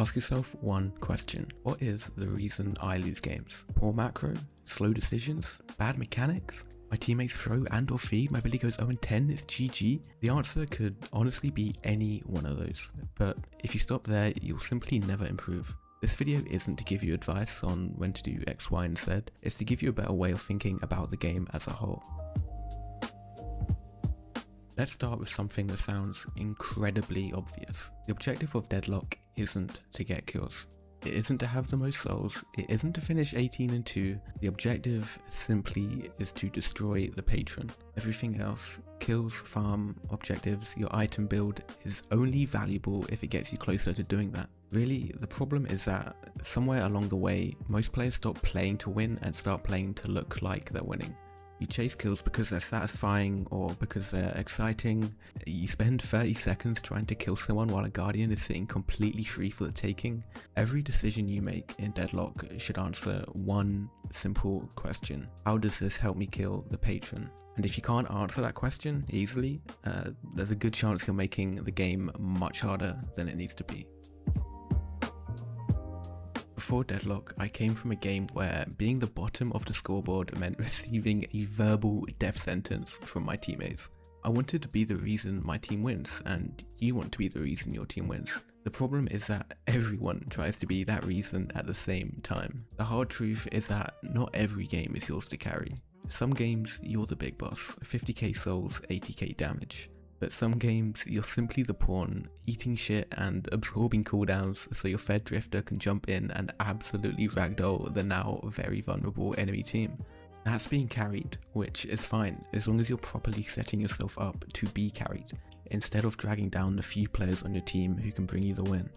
Ask yourself one question. What is the reason I lose games? Poor macro? Slow decisions? Bad mechanics? My teammates throw and or feed, my ability goes 0-10, it's GG? The answer could honestly be any one of those, but if you stop there, you'll simply never improve. This video isn't to give you advice on when to do X, Y, and Z, it's to give you a better way of thinking about the game as a whole. Let's start with something that sounds incredibly obvious. The objective of Deadlock isn't to get kills. It isn't to have the most souls, it isn't to finish 18-2, the objective simply is to destroy the patron. Everything else, kills, farm, objectives, your item build, is only valuable if it gets you closer to doing that. Really, the problem is that somewhere along the way, most players stop playing to win and start playing to look like they're winning. You chase kills because they're satisfying or because they're exciting. You spend 30 seconds trying to kill someone while a guardian is sitting completely free for the taking. Every decision you make in Deadlock should answer one simple question. How does this help me kill the patron? And if you can't answer that question easily, there's a good chance you're making the game much harder than it needs to be. Before Deadlock, I came from a game where being the bottom of the scoreboard meant receiving a verbal death sentence from my teammates. I wanted to be the reason my team wins, and you want to be the reason your team wins. The problem is that everyone tries to be that reason at the same time. The hard truth is that not every game is yours to carry. Some games, you're the big boss, 50k souls, 80k damage. But some games, you're simply the pawn, eating shit and absorbing cooldowns so your Fed Drifter can jump in and absolutely ragdoll the now very vulnerable enemy team. That's being carried, which is fine as long as you're properly setting yourself up to be carried, instead of dragging down the few players on your team who can bring you the win.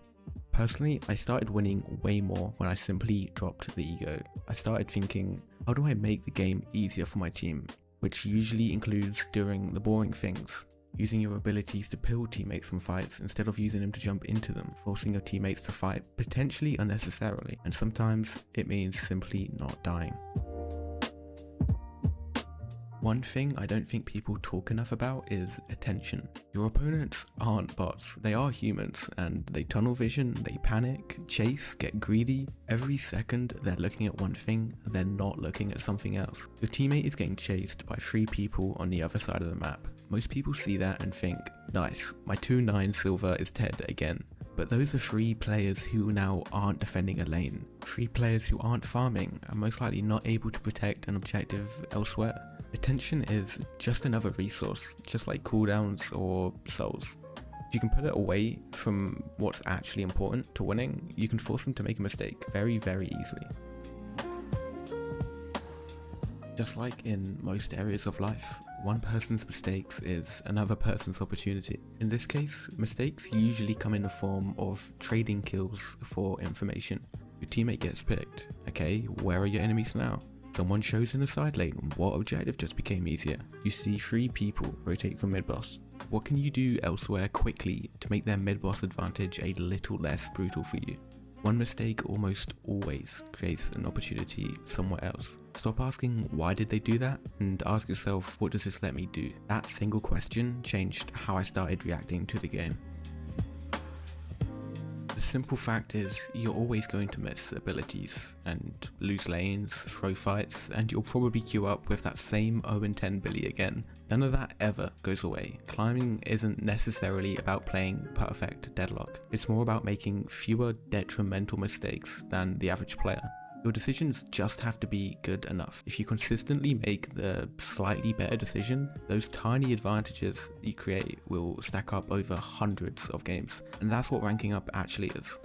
Personally, I started winning way more when I simply dropped the ego. I started thinking, how do I make the game easier for my team? Which usually includes doing the boring things. Using your abilities to peel teammates from fights instead of using them to jump into them, forcing your teammates to fight potentially unnecessarily, and sometimes it means simply not dying. One thing I don't think people talk enough about is attention. Your opponents aren't bots, they are humans, and they tunnel vision, they panic, chase, get greedy. Every second they're looking at one thing, they're not looking at something else. Your teammate is getting chased by 3 people on the other side of the map. Most people see that and think, nice, my 2-9 silver is Ted again. But those are 3 players who now aren't defending a lane. 3 players who aren't farming and most likely not able to protect an objective elsewhere. Attention is just another resource, just like cooldowns or souls. If you can put it away from what's actually important to winning, you can force them to make a mistake very, very easily. Just like in most areas of life, one person's mistakes is another person's opportunity. In this case, mistakes usually come in the form of trading kills for information. Your teammate gets picked. Okay, where are your enemies now? Someone shows in the side lane, what objective just became easier? You see 3 people rotate from mid-boss. What can you do elsewhere quickly to make their mid-boss advantage a little less brutal for you? One mistake almost always creates an opportunity somewhere else. Stop asking why did they do that and ask yourself, what does this let me do? That single question changed how I started reacting to the game. The simple fact is, you're always going to miss abilities and lose lanes, throw fights, and you'll probably queue up with that same 0-10 Billy again. None of that ever goes away. Climbing isn't necessarily about playing perfect Deadlock. It's more about making fewer detrimental mistakes than the average player. Your decisions just have to be good enough. If you consistently make the slightly better decision, those tiny advantages you create will stack up over hundreds of games. And that's what ranking up actually is.